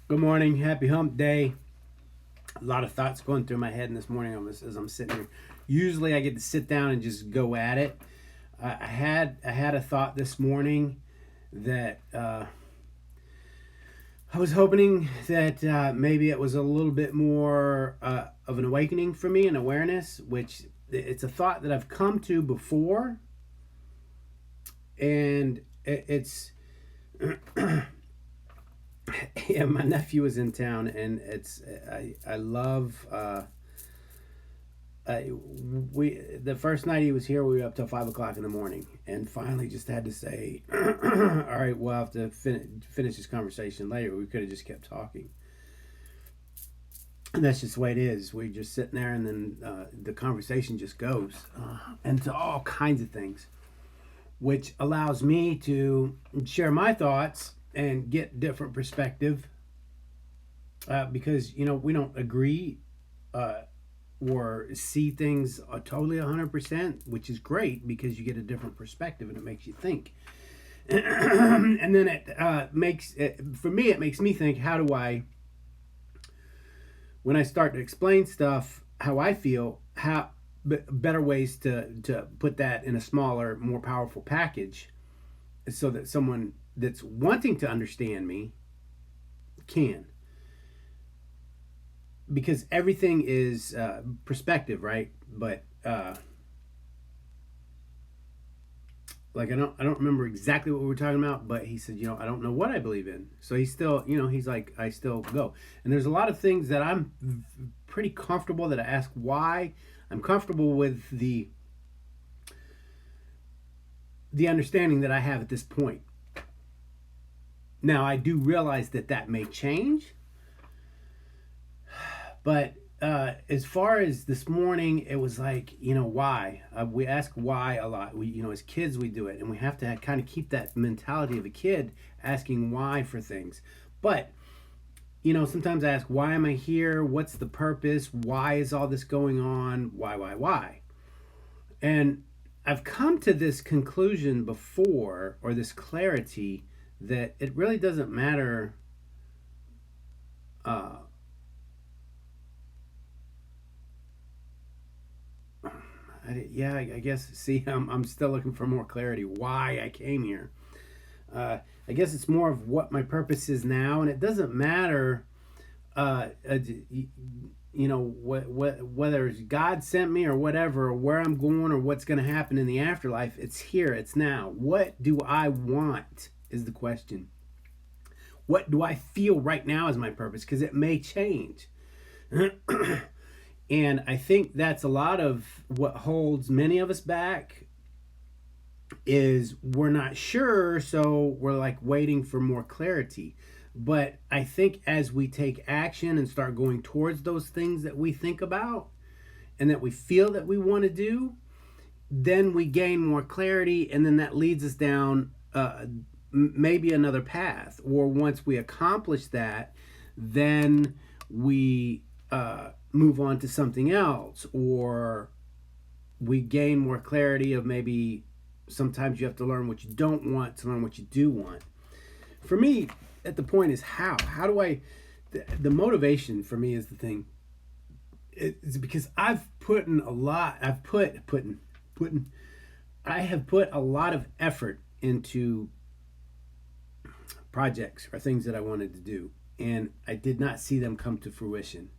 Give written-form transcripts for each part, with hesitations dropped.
Good morning. Happy hump day. A lot of thoughts going through my head this morning as I'm sitting here. Usually I get to sit down and just go at it. I had a thought this morning that I was hoping that maybe it was a little bit more of an awakening for me, an awareness, which it's a thought that I've come to before, and it's yeah, my nephew is in town, and I love we the first night he was here, we were up till 5 o'clock in the morning, and finally just had to say, all right, we'll have to finish this conversation later. We could have just kept talking, and that's just the way it is. We're just sitting there, and then the conversation just goes into all kinds of things, which allows me to share my thoughts and get different perspective because we don't agree uh, or see things totally 100%, which is great because you get a different perspective and it makes you think. And then it makes it, for me, it makes me think, how do I, when I start to explain stuff, how I feel, how better ways to put that in a smaller, more powerful package so that someone that's wanting to understand me can, because everything is perspective, right? But like I don't remember exactly what we were talking about, but he said, I don't know what I believe in. So he's still, he's like, I still go. And there's a lot of things that I'm pretty comfortable that I ask why. I'm comfortable with the understanding that I have at this point. Now I do realize that that may change, but as far as this morning, it was like, why? We ask why a lot. As kids, we do it, and we have to kind of keep that mentality of a kid asking why for things. But sometimes I ask, why am I here? What's the purpose? Why is all this going on? Why? And I've come to this conclusion before, or this clarity, that it really doesn't matter. Uh, I guess. See, I'm still looking for more clarity. Why I came here. I guess it's more of what my purpose is now, and it doesn't matter. Whether God sent me or whatever, or where I'm going or what's going to happen in the afterlife. It's here. It's now. What do I want? Is the question. What do I feel right now is my purpose? Because it may change. And I think that's a lot of what holds many of us back, is we're not sure, so we're like waiting for more clarity. But I think as we take action and start going towards those things that we think about and that we feel that we want to do, then we gain more clarity, and then that leads us down maybe another path. Or once we accomplish that, then we move on to something else, or we gain more clarity of maybe sometimes you have to learn what you don't want to learn what you do want. For me, at the point is how do I, the motivation for me is the thing. It's because I've put in a lot. I have put a lot of effort into projects or things that I wanted to do, and I did not see them come to fruition.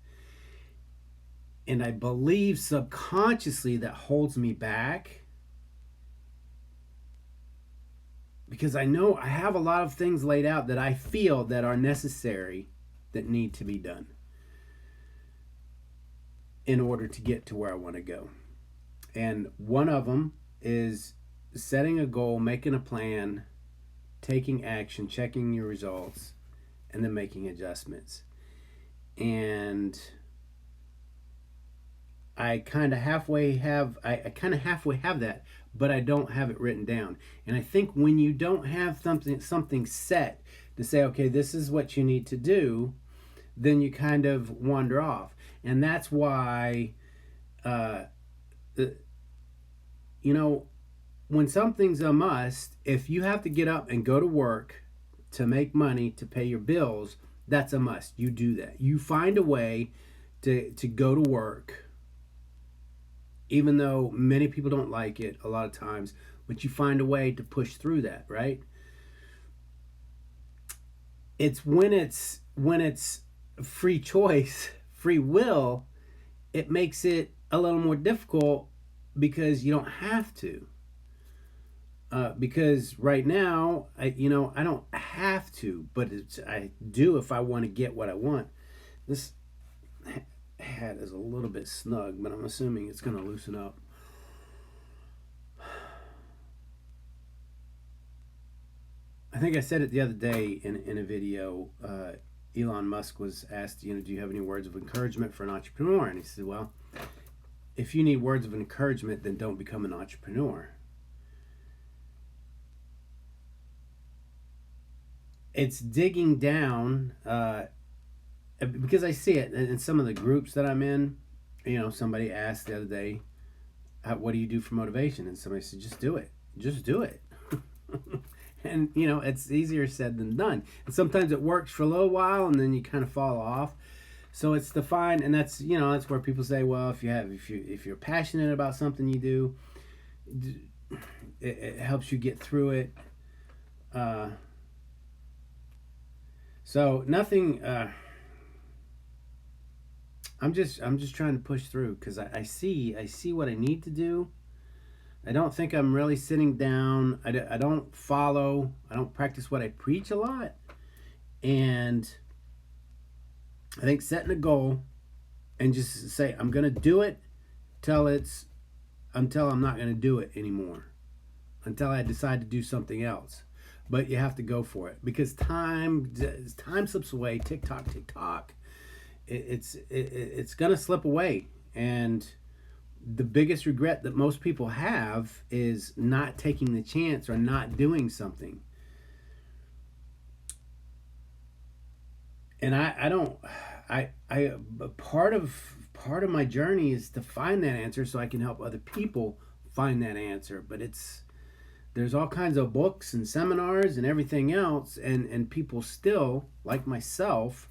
And I believe subconsciously that holds me back, because I know I have a lot of things laid out that I feel that are necessary, that need to be done in order to get to where I want to go. And one of them is setting a goal, making a plan, taking action, checking your results, and then making adjustments. And I kind of halfway have that, but I don't have it written down. And I think when you don't have something set to say, okay, this is what you need to do, then you kind of wander off. And that's why uh, you know, when something's a must, if you have to get up and go to work to make money to pay your bills, that's a must. You do that. You find a way to go to work, even though many people don't like it a lot of times, but you find a way to push through that, right? It's when it's free choice, free will, it makes it a little more difficult because you don't have to. Because right now, I don't have to, but I do if I want to get what I want. This hat is a little bit snug, but I'm assuming it's going to loosen up. I think I said it the other day in a video. Elon Musk was asked, do you have any words of encouragement for an entrepreneur? And he said, well, if you need words of encouragement, then don't become an entrepreneur. It's digging down, because I see it in some of the groups that I'm in. Somebody asked the other day, what do you do for motivation? And somebody said, just do it. And it's easier said than done, and sometimes it works for a little while and then you kind of fall off. So it's defined, and that's where people say, well, if you're passionate about something you do, it helps you get through it. So nothing. I'm just trying to push through because I see what I need to do. I don't think I'm really sitting down. I don't practice what I preach a lot. And I think setting a goal and just say, I'm going to do it until I'm not going to do it anymore. Until I decide to do something else. But you have to go for it because time slips away. Tick tock. It's going to slip away. And the biggest regret that most people have is not taking the chance or not doing something. And part of my journey is to find that answer so I can help other people find that answer. But there's all kinds of books and seminars and everything else, and people still, like myself,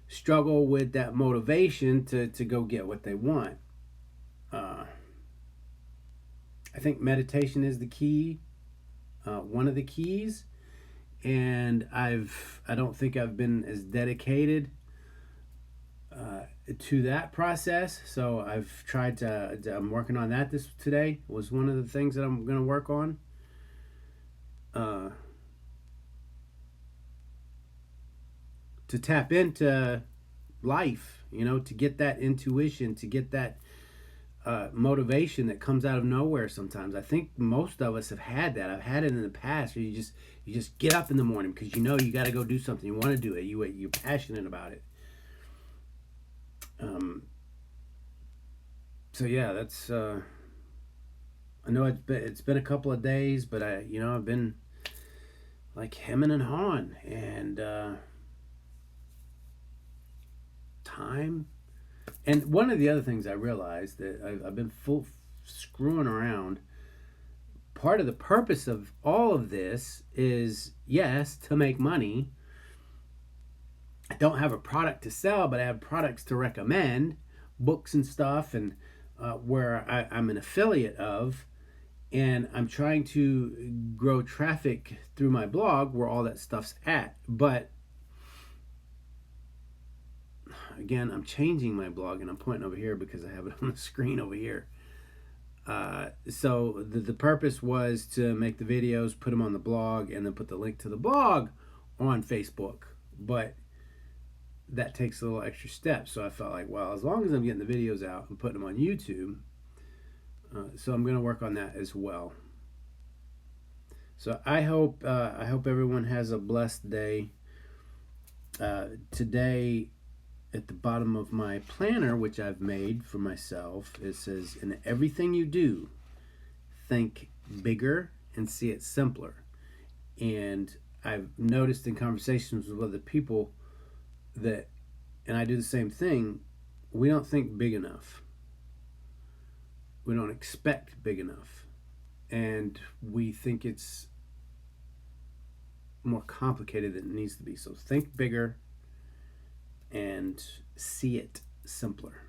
struggle with that motivation to go get what they want. I think meditation is the key, one of the keys, and I don't think I've been as dedicated to that process. So I've tried I'm working on that. This today was one of the things that I'm going to work on. To tap into life, to get that intuition, to get that motivation that comes out of nowhere sometimes. I think most of us have had that. I've had it in the past where you just get up in the morning because you got to go do something. You want to do it. You're passionate about it. So yeah, that's I know it's been a couple of days, but I've been like hemming and hawing, and time. And one of the other things I realized that I've been screwing around. Part of the purpose of all of this is, yes, to make money. I don't have a product to sell, but I have products to recommend, books and stuff, and where I'm an affiliate of. And I'm trying to grow traffic through my blog where all that stuff's at. But again, I'm changing my blog, and I'm pointing over here because I have it on the screen over here. So the purpose was to make the videos, put them on the blog, and then put the link to the blog on Facebook. But that takes a little extra step. So I felt like, well, as long as I'm getting the videos out and putting them on YouTube, so I'm going to work on that as well. So I hope everyone has a blessed day. Today, at the bottom of my planner, which I've made for myself, it says, in everything you do, think bigger and see it simpler. And I've noticed in conversations with other people that, and I do the same thing, we don't think big enough. We don't expect big enough. And we think it's more complicated than it needs to be. So think bigger and see it simpler.